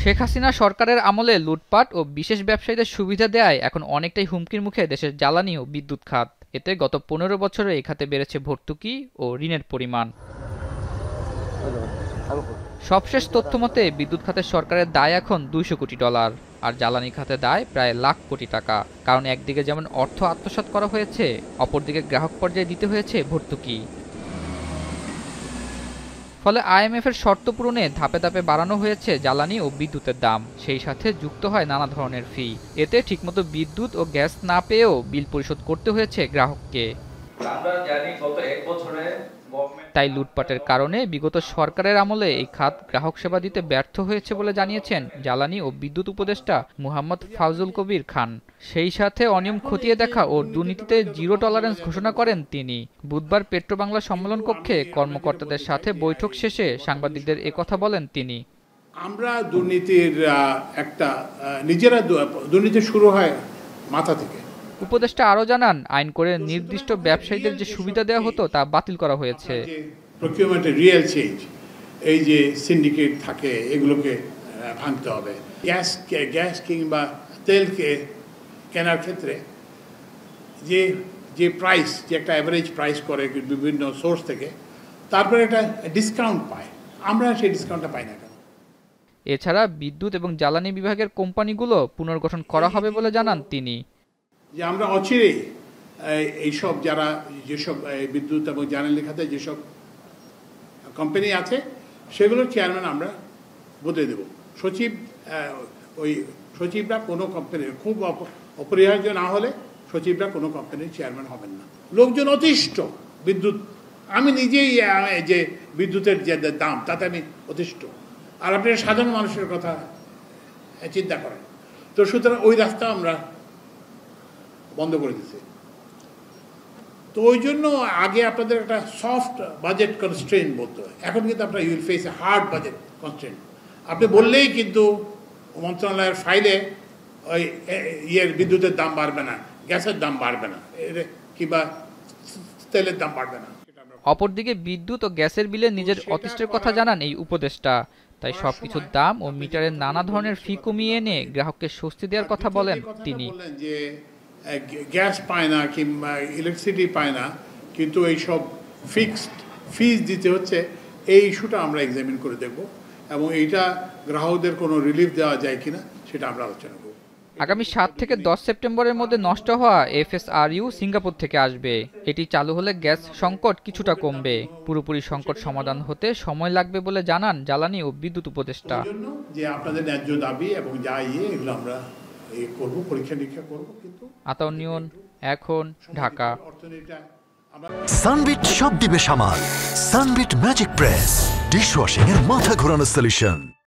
শেখ হাসিনা সরকারের আমলে লুটপাট ও বিশেষ ব্যবসায়ীদের সুবিধা দেয়ায় এখন অনেকটাই হুমকির মুখে দেশের জ্বালানি ও বিদ্যুৎ খাত। এতে গত ১৫ বছরে এই খাতে বেড়েছে ভর্তুকি ও ঋণের পরিমাণ। সবশেষ তথ্যমতে বিদ্যুৎ খাতের সরকারের দায় এখন $২০০ কোটি, আর জ্বালানি খাতে দায় প্রায় লাখ কোটি টাকা। কারণ একদিকে যেমন অর্থ আত্মসাৎ করা হয়েছে, অপরদিকে গ্রাহক পর্যায়ে দিতে হয়েছে ভর্তুকি। ফলে আইএমএফের শর্ত পূরণে ধাপে ধাপে বাড়ানো হয়েছে জ্বালানি ও বিদ্যুতের দাম, সেই সাথে যুক্ত হয় নানা ধরনের ফি। এতে ঠিকমতো বিদ্যুৎ ও গ্যাস না পেয়েও বিল পরিশোধ করতে হয়েছে গ্রাহককে। তাই লুটপাটের কারণে বিগত সরকারের আমলে এই খাত গ্রাহক সেবা দিতে ব্যর্থ হয়েছে বলে জানিয়েছেন জ্বালানি ও বিদ্যুৎ উপদেষ্টা মুহাম্মদ ফাউজুল কবির খান। সেই সাথে অনিয়ম খতিয়ে দেখা ও দুর্নীতিতে জিরো টলারেন্স ঘোষণা করেন তিনি। বুধবার পেট্রোবাংলা সম্মেলন কক্ষে কর্মকর্তাদের সাথে বৈঠক শেষে সাংবাদিকদের একথা বলেন তিনি। আমরা দুর্নীতির নিজেরা দুর্নীতি শুরু হয় মাথা থেকে। উপদেষ্টা আরও জানান, আইন করে নির্দিষ্ট ব্যবসায়ীদের যে সুবিধা দেওয়া হতো তা বাতিল করা হয়েছে। প্রকিউরমেন্টের রিয়েল চেঞ্জ, এই যে সিন্ডিকেট থাকে এগুলোকে ভাঙতে হবে। গ্যাস কিংবা তেলকে কেনার ক্ষেত্রে যে প্রাইস, যে একটা অ্যাভারেজ প্রাইস করে বিভিন্ন সোর্স থেকে, তারপরে একটা ডিসকাউন্ট পায়। আমরা সেই ডিসকাউন্টটা পাই না কেন? এছাড়া বিদ্যুৎ এবং জ্বালানি বিভাগের কোম্পানিগুলো পুনর্গঠন করা হবে বলে জানান তিনি। যে আমরা অচিরেই এইসব যেসব বিদ্যুৎ এবং জ্বালানি খাতে যেসব কোম্পানি আছে সেগুলোর চেয়ারম্যান আমরা বদলে দেব। সচিবরা কোনো কোম্পানির, খুব অপরিহার্য না হলে সচিবরা কোনো কোম্পানির চেয়ারম্যান হবেন না। লোকজন অতিষ্ঠ বিদ্যুৎ, আমি নিজেই যে বিদ্যুতের যে দাম তাতে আমি অতিষ্ঠ, আর আপনি সাধারণ মানুষের কথা চিন্তা করেন। তো সুতরাং ওই রাস্তা আমরা বন্ধ করে দিছে। তো ওই জন্য আগে আপনাদের একটা সফট বাজেট কনস্ট্রেন্ট বলতো, এখন কিন্তু আপনার you will face a hard budget constraint. আপনি বললেই কিন্তু মন্ত্রণালয়ের ফাইলে ওই বিদ্যুতের দাম বাড়বে না, গ্যাসের দাম বাড়বে না, কিংবা তেলের দাম বাড়বে না। অপরদিকে বিদ্যুৎ ও গ্যাসের বিলে নিজের অতিষ্ঠের কথা জানান এই উপদেষ্টা। তাই সবকিছুর দাম ও মিটারের নানা ধরনের ফি কমিয়ে এনে গ্রাহককে স্বস্তি দেওয়ার কথা বলেন তিনি। যে গ্যাস পায় না কিংবা ইলেকট্রিসিটি পায় না, কিন্তু এইসব ফিক্সড ফিজ দিতে হচ্ছে, এই ইস্যুটা আমরা এক্সামিন করে দেখব এবং এইটা গ্রাহকদের কোনো রিলিফ দেওয়া যায় কিনা সেটা আমরা আলোচনা করব। আগামী 7 থেকে 10 সেপ্টেম্বরের মধ্যে নষ্ট হওয়া FSRU সিঙ্গাপুর থেকে আসবে। এটি চালু হলে গ্যাস সংকট কিছুটা কমবে। পুরোপুরি সংকট সমাধান হতে সময় লাগবে বলে জানান জ্বালানি ও বিদ্যুৎ উপদেষ্টা। যে আপনাদের ন্যায্য দাবি এবং যা এগুলো আমরা করব, পরীক্ষা নিরীক্ষা করব। কিন্তু আতাউর নিয়ন, এখন, ঢাকা। সানবিট সব দিবে সামাল। সানবিট ম্যাজিক প্রেস ডিশওয়াশিং এর মাথা ঘোরানো সলিউশন।